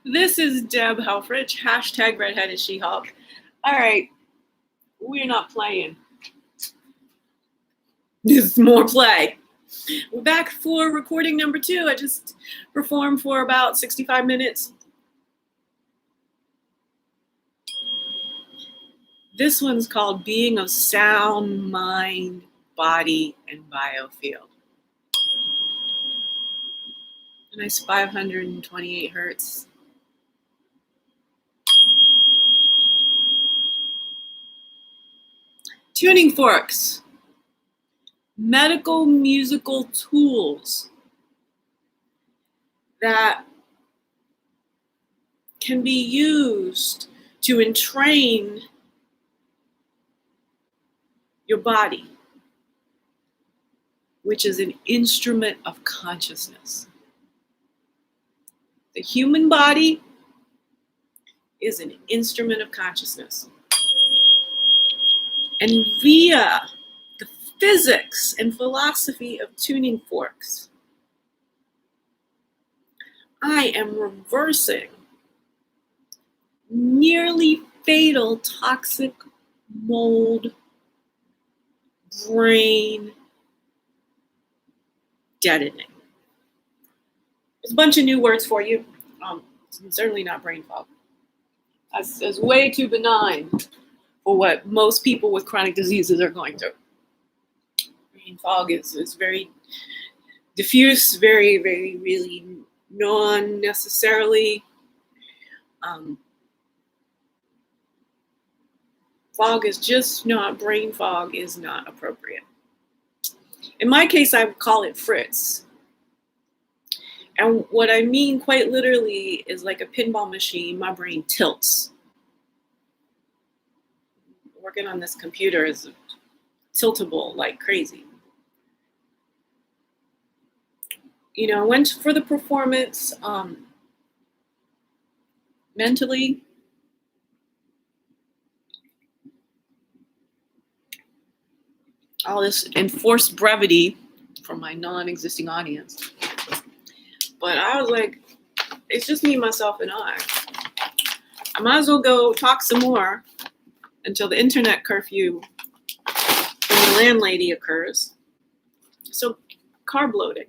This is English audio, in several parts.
This is Deb Helfrich, hashtag redheaded She-Hulk. All right, we're not playing. This is more play. We're back for recording number 2. I just performed for about 65 minutes. This one's called Being of Sound, Mind, Body, and Biofield. A nice 528 hertz. Tuning forks. Medical musical tools that can be used to entrain your body, which is an instrument of consciousness. The human body is an instrument of consciousness. And via the physics and philosophy of tuning forks, I am reversing nearly fatal toxic mold brain deadening. There's a bunch of new words for you. It's certainly not brain fog. That's way too benign for what most people with chronic diseases are going through. Brain fog is very diffuse, very, very, really non-necessarily. Fog is just not, brain fog is not appropriate. In my case, I would call it fritz. And what I mean quite literally is like a pinball machine, my brain tilts. Working on this computer is tiltable like crazy. You know, I went for the performance mentally. All this enforced brevity from my non-existing audience. But I was like, it's just me, myself, and I might as well go talk some more until the internet curfew from the landlady occurs. So, carb loading.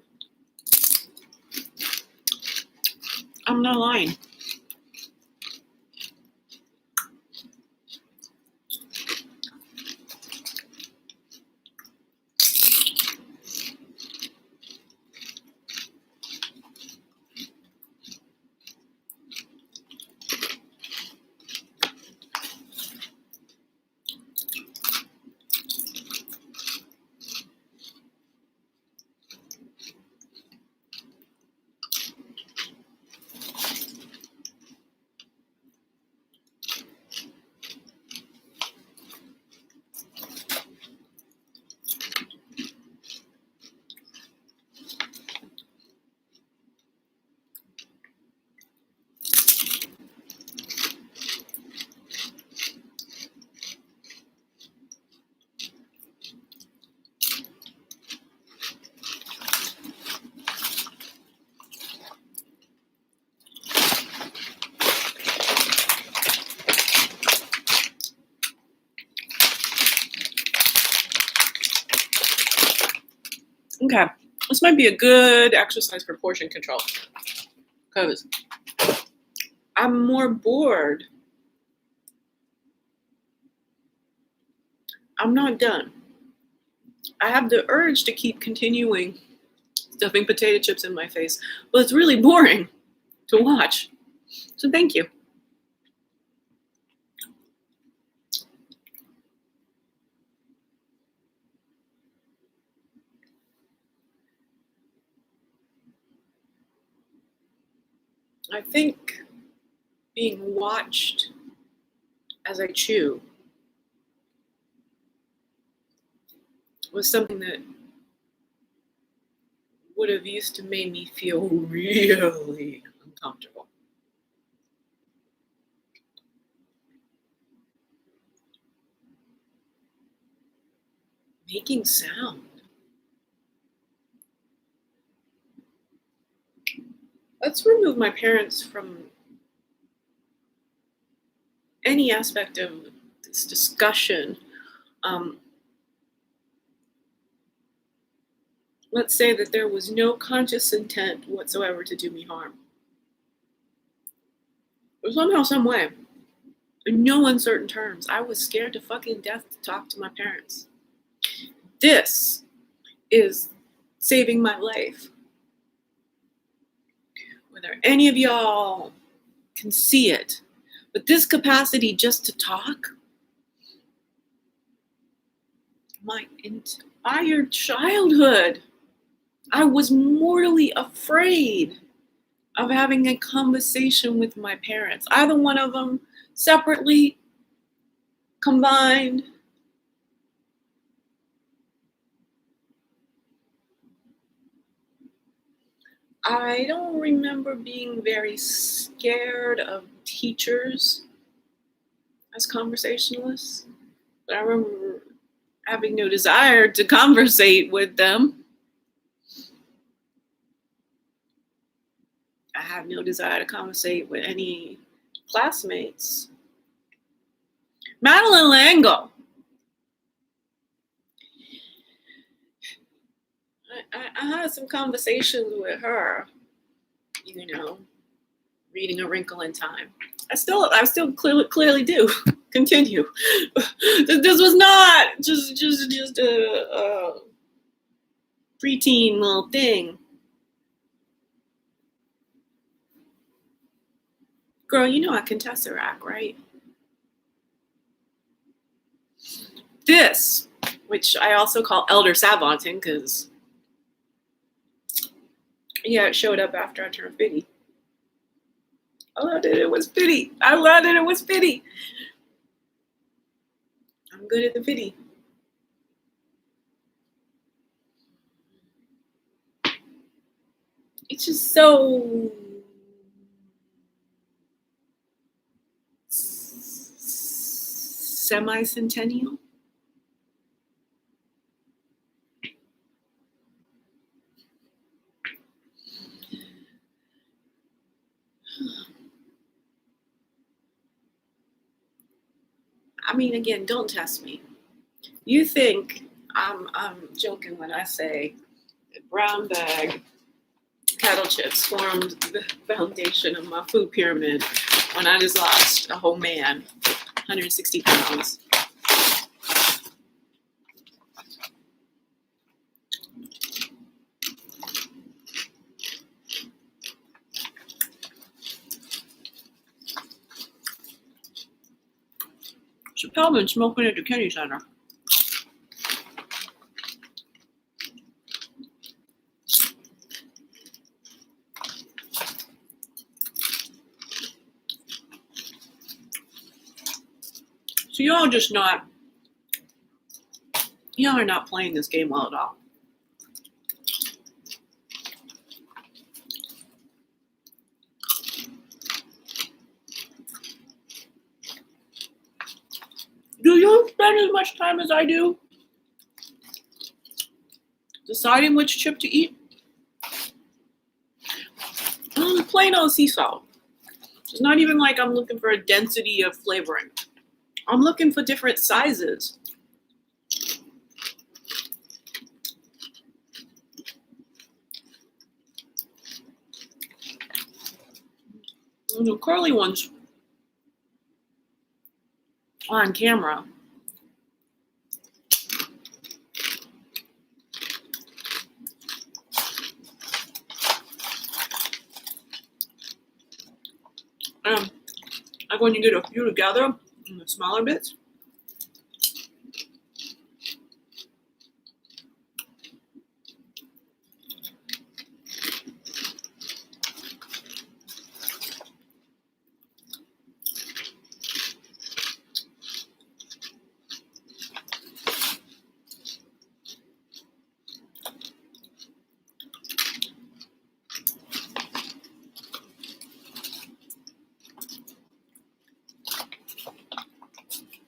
I'm not lying. Okay, this might be a good exercise for portion control because I'm more bored. I'm not done. I have the urge to keep continuing stuffing potato chips in my face, but it's really boring to watch. So thank you. I think being watched as I chew was something that would have used to make me feel really uncomfortable. Making sound. Let's remove my parents from any aspect of this discussion, let's say that there was no conscious intent whatsoever to do me harm. But somehow, some way, in no uncertain terms, I was scared to fucking death to talk to my parents. This is saving my life. Whether any of y'all can see it, but this capacity just to talk, my entire childhood, I was mortally afraid of having a conversation with my parents, either one of them separately, combined. I don't remember being very scared of teachers as conversationalists, but I remember having no desire to conversate with them. I have no desire to conversate with any classmates. Madeline Lango. I had some conversations with her, reading A Wrinkle in Time. I still clearly do. Continue. This was not just a preteen little thing. Girl, you know I can tesseract, right? This, which I also call elder savanting, because it showed up after I turned 50. I learned that it was pity. I'm good at the pity. It's just so semi-centennial. I mean, again, don't test me. You think I'm joking when I say that brown bag cattle chips formed the foundation of my food pyramid when I just lost a whole man, 160 pounds. Chappelle been smoking at the Kennedy Center. So y'all are not playing this game well at all. Do you spend as much time as I do deciding which chip to eat? Plain old sea salt. It's not even like I'm looking for a density of flavoring. I'm looking for different sizes. The curly ones on camera. Like when you get a few together in the smaller bits.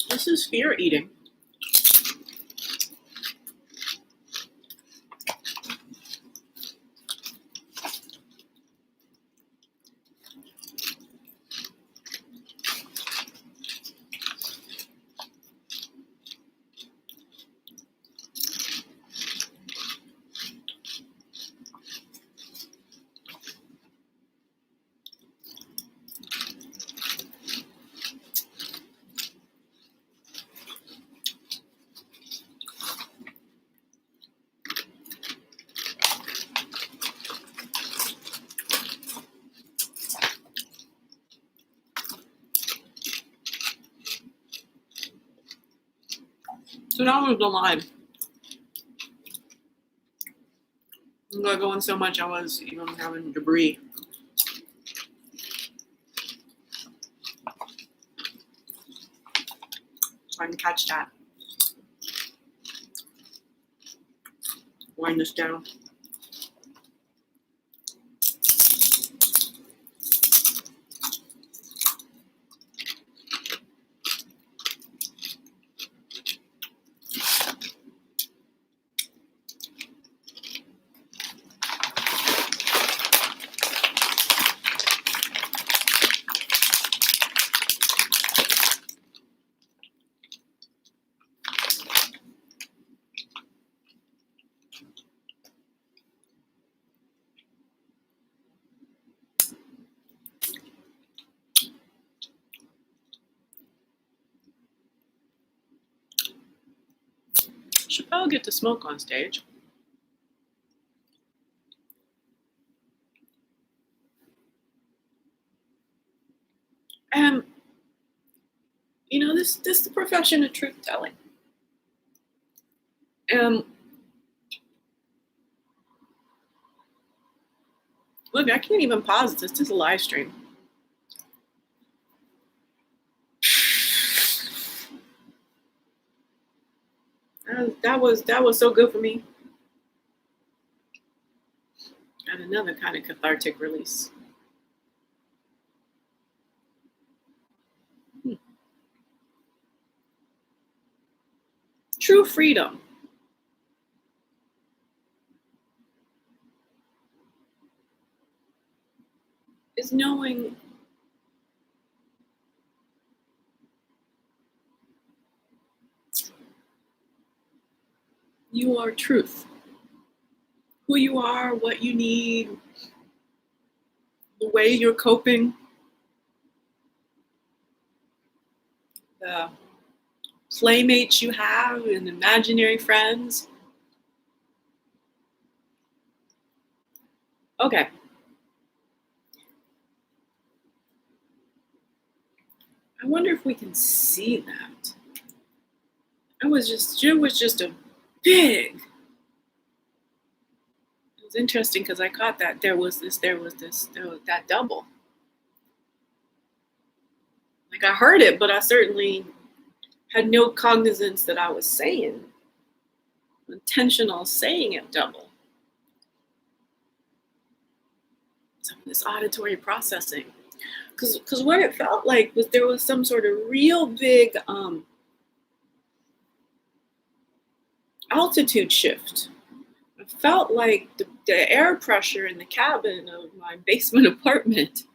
This is fear eating. So that was the line. I'm not going so much I was even having debris. So I can catch that. Wind this down. Should probably get to smoke on stage. And this is the profession of truth telling. Look, I can't even pause this. This is a live stream. That was so good for me. And another kind of cathartic release. True freedom is knowing you are truth. Who you are, what you need, the way you're coping, the playmates you have and imaginary friends. Okay. I wonder if we can see that. It was just a big. It was interesting because I caught that there was that double. Like I heard it, but I certainly had no cognizance that I was saying. Intentional saying it double. Some of this auditory processing. Because what it felt like was there was some sort of real big altitude shift. It felt like the air pressure in the cabin of my basement apartment.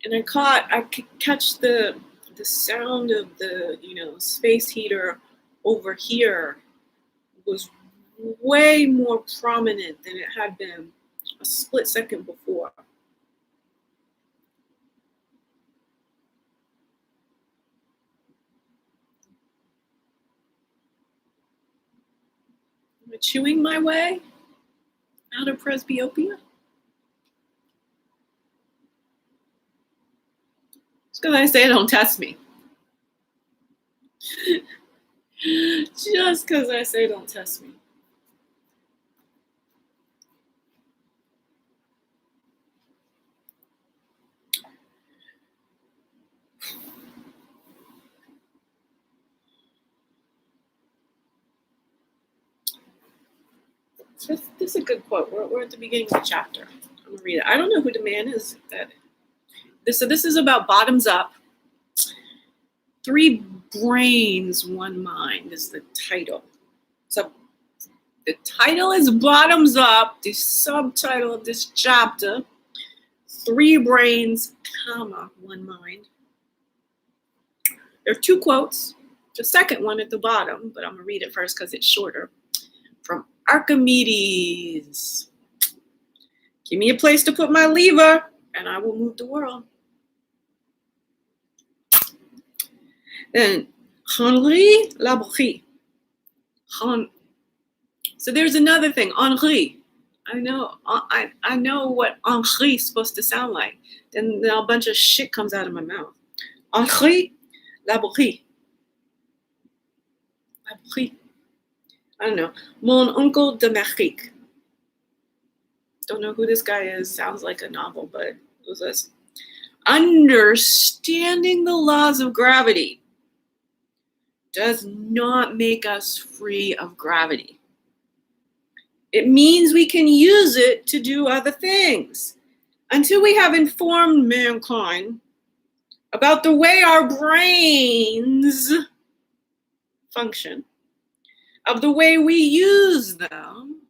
And I could catch the sound of the, space heater over here was way more prominent than it had been a split second before. Am I chewing my way out of presbyopia? It's because I say don't test me. Just because I say don't test me. This is a good quote. We're at the beginning of the chapter. I'm going to read it. I don't know who the man is. So this is about bottoms up. 3 brains, 1 mind is the title. So the title is Bottoms Up. The subtitle of this chapter, 3 brains, 1 mind. There are 2 quotes. The second one at the bottom, but I'm going to read it first because it's shorter. From Archimedes. Give me a place to put my lever, and I will move the world. Then Henri Labrie. So there's another thing, Henri. I know what Henri is supposed to sound like. Then a bunch of shit comes out of my mouth. Henri Labrie. I don't know. Mon oncle d'Amérique. Don't know who this guy is. Sounds like a novel, but it was this. Understanding the laws of gravity does not make us free of gravity. It means we can use it to do other things. Until we have informed mankind about the way our brains function, of the way we use them,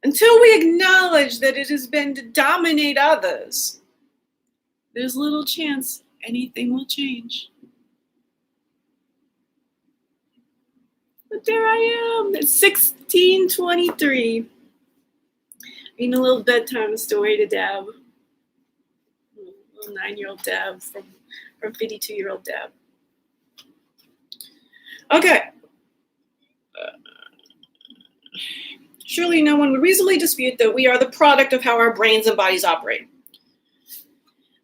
until we acknowledge that it has been to dominate others, there's little chance anything will change. But there I am, it's 16:23. Reading a little bedtime story to Deb. Little 9-year-old Deb from 52-year-old Deb. Okay. Surely no one would reasonably dispute that we are the product of how our brains and bodies operate.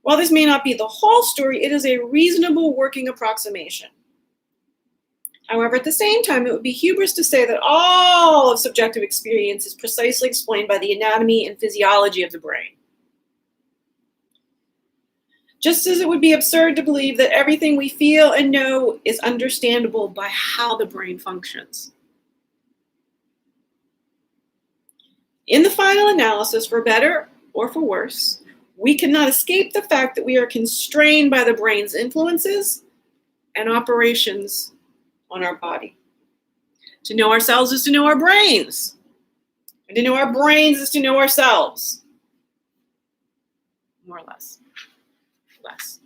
While this may not be the whole story, it is a reasonable working approximation. However, at the same time, it would be hubris to say that all of subjective experience is precisely explained by the anatomy and physiology of the brain. Just as it would be absurd to believe that everything we feel and know is understandable by how the brain functions. In the final analysis, for better or for worse, we cannot escape the fact that we are constrained by the brain's influences and operations on our body. To know ourselves is to know our brains. And to know our brains is to know ourselves. More or less. Less.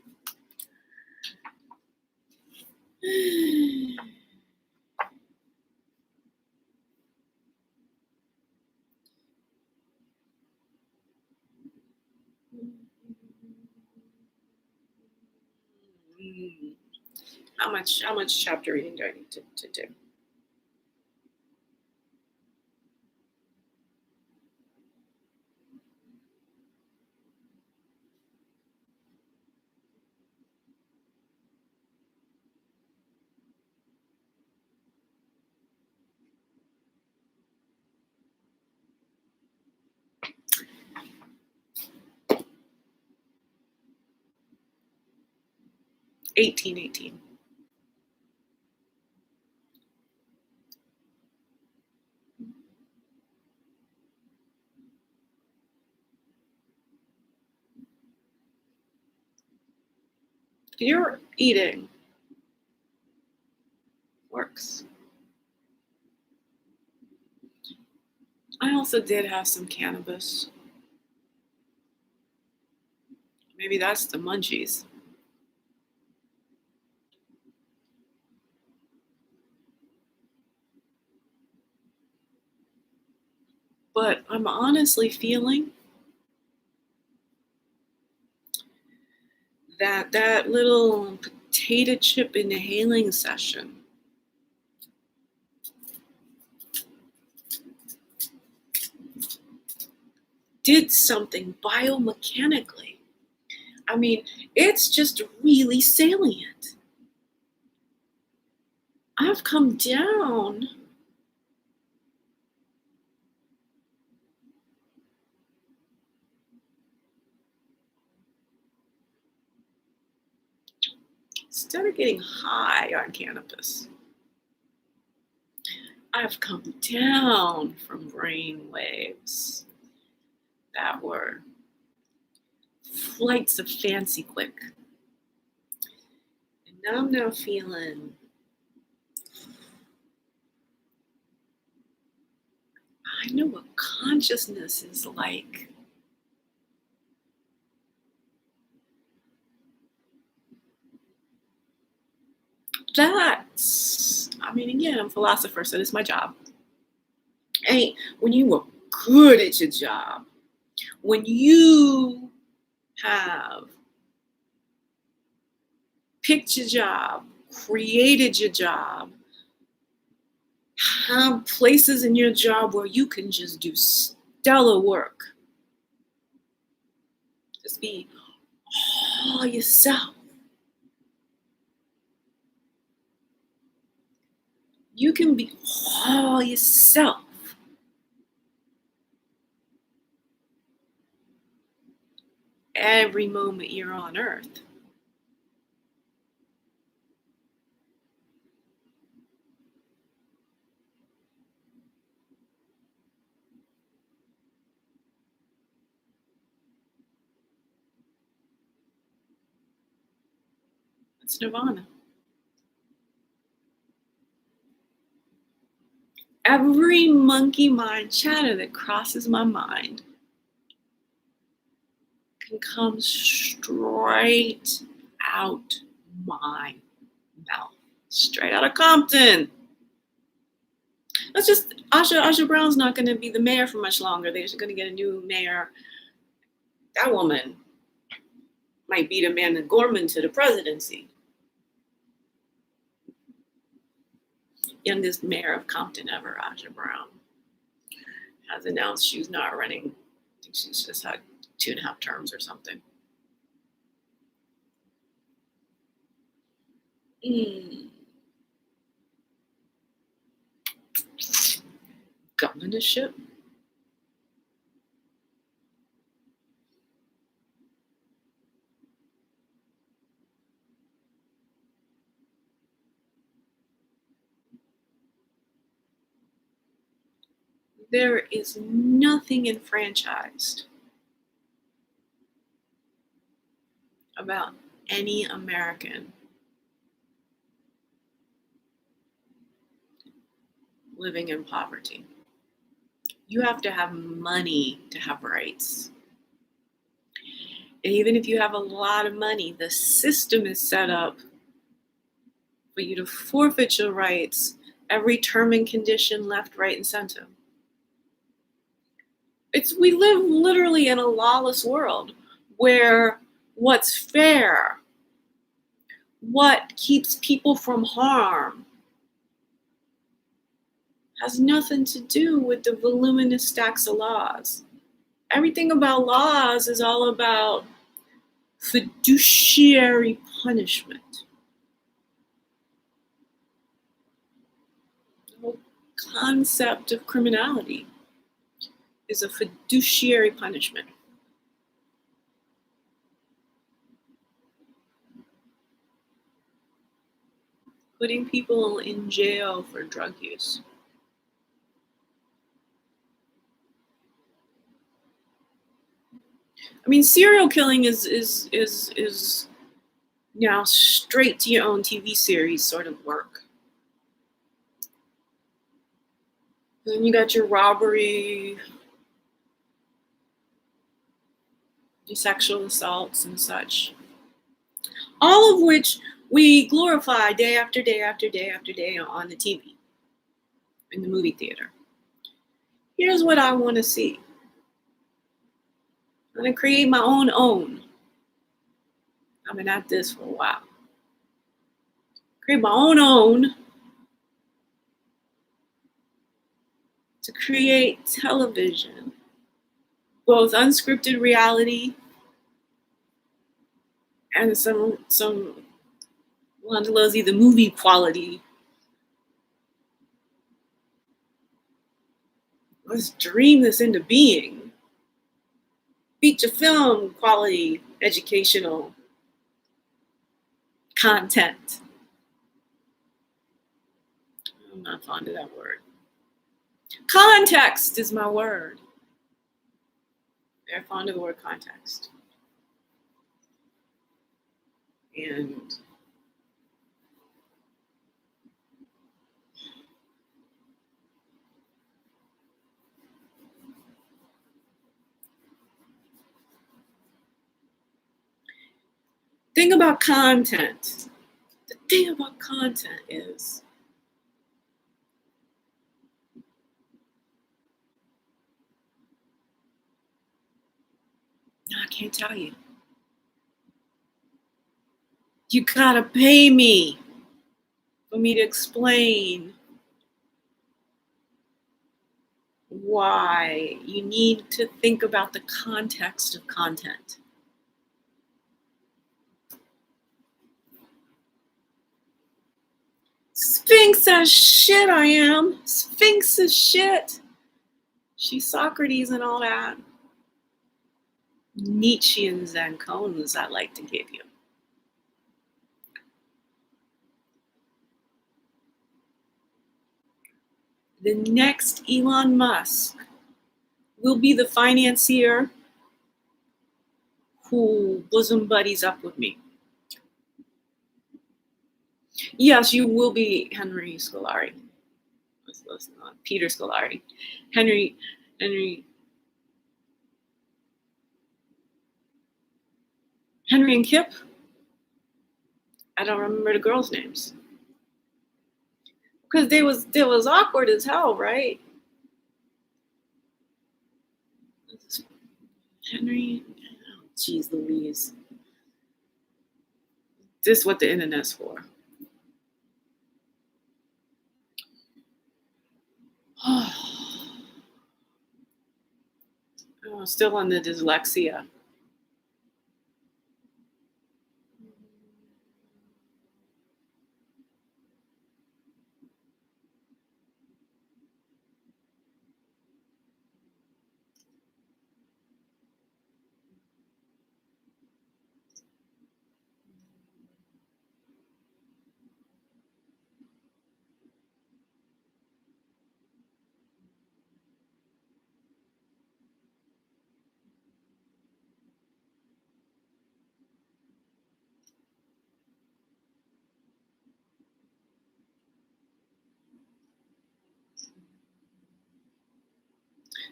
How much chapter reading do I need to do? $18.18. Your eating works. I also did have some cannabis. Maybe that's the munchies. But I'm honestly feeling that little potato chip inhaling session did something biomechanically. I mean, it's just really salient. I've come down instead of getting high on cannabis. I've come down from brain waves that were flights of fancy quick. And now I'm now feeling I know what consciousness is like. Again, I'm a philosopher, so this is my job. Hey, when you were good at your job, when you have picked your job, created your job, have places in your job where you can just do stellar work. Just be all yourself. You can be all yourself. Every moment you're on earth. It's nirvana. Every monkey mind chatter that crosses my mind can come straight out my mouth. Straight out of Compton. That's just Asha Brown's not going to be the mayor for much longer. They're just going to get a new mayor. That woman might beat Amanda Gorman to the presidency. Youngest mayor of Compton ever, Asha Brown, has announced she's not running. I think she's just had 2.5 terms or something. Governorship. There is nothing enfranchised about any American living in poverty. You have to have money to have rights. And even if you have a lot of money, the system is set up for you to forfeit your rights every term and condition, left, right, and center. We live literally in a lawless world where what's fair, what keeps people from harm, has nothing to do with the voluminous stacks of laws. Everything about laws is all about fiduciary punishment. The whole concept of criminality is a fiduciary punishment. Putting people in jail for drug use. I mean, serial killing is now straight to your own TV series sort of work. Then you got your robbery, your sexual assaults and such. All of which we glorify day after day after day after day on the TV, in the movie theater. Here's what I want to see. I'm going to create my own. I've been at this for a while. Create my own to create television, both unscripted reality and some Londelozzi the movie quality. Let's dream this into being. Feature film quality, educational content. I'm not fond of that word. Context is my word. They're fond of the word context. And thing about content. The thing about content is I can't tell you. You gotta pay me for me to explain why you need to think about the context of content. Sphinx as shit I am. Sphinx as shit. She's Socrates and all that. Nietzschean Zancones I like to give you. The next Elon Musk will be the financier who bosom buddies up with me. Yes, you will be Henry Scolari. Peter Scolari. Henry and Kip. I don't remember the girls' names. Because they was awkward as hell, right? Henry, oh, geez Louise. This is what the internet's for. Oh, still on the dyslexia.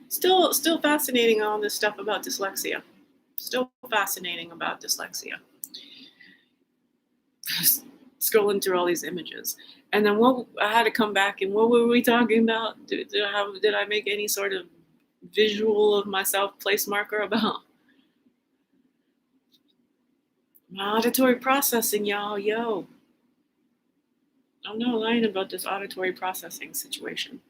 Still fascinating all this stuff about dyslexia. Still fascinating about dyslexia. Scrolling through all these images. And then I had to come back and what were we talking about? Did I make any sort of visual of myself place marker about my auditory processing, y'all? Yo. I'm not lying about this auditory processing situation.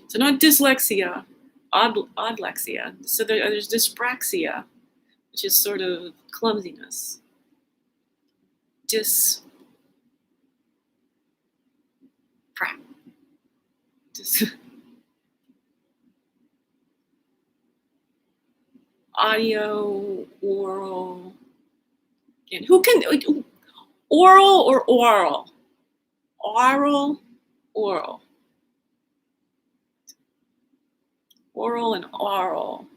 So not dyslexia, audlexia. So there's dyspraxia, which is sort of clumsiness. Audio, oral. And who can oral or oral? Oral, oral. Oral and oral.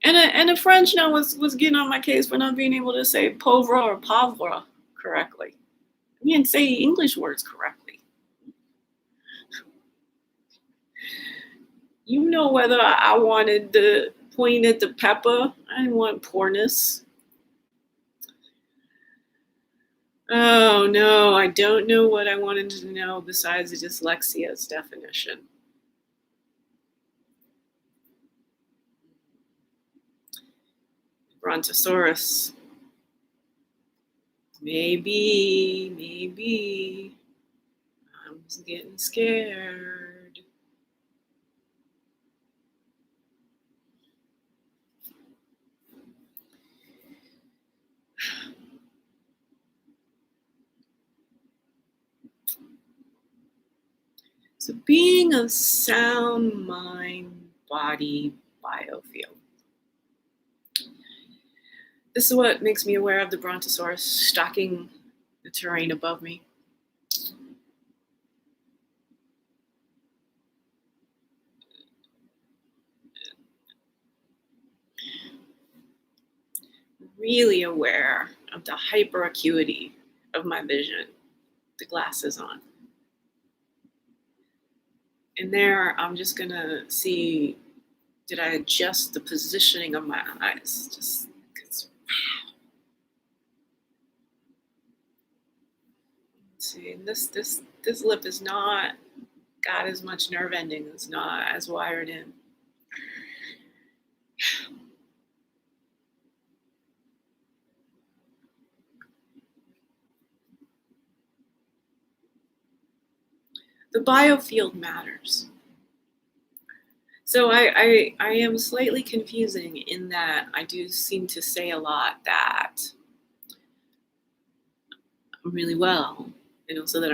And a French now was getting on my case for not being able to say pauvre or pauvre correctly. I mean, say English words correctly. You know whether I wanted to point at the pepper. I didn't want poorness. Oh no, I don't know what I wanted to know besides the dyslexia's definition. Brontosaurus. Maybe. I'm just getting scared. So being a sound mind, body, biofield. This is what makes me aware of the Brontosaurus stalking the terrain above me. Really aware of the hyper acuity of my vision, the glasses on. And there, I'm just gonna see, did I adjust the positioning of my eyes? Just because, wow. Let's see, this lip is not got as much nerve ending. It's not as wired in. The biofield matters. So I am slightly confusing in that I do seem to say a lot that really well, so that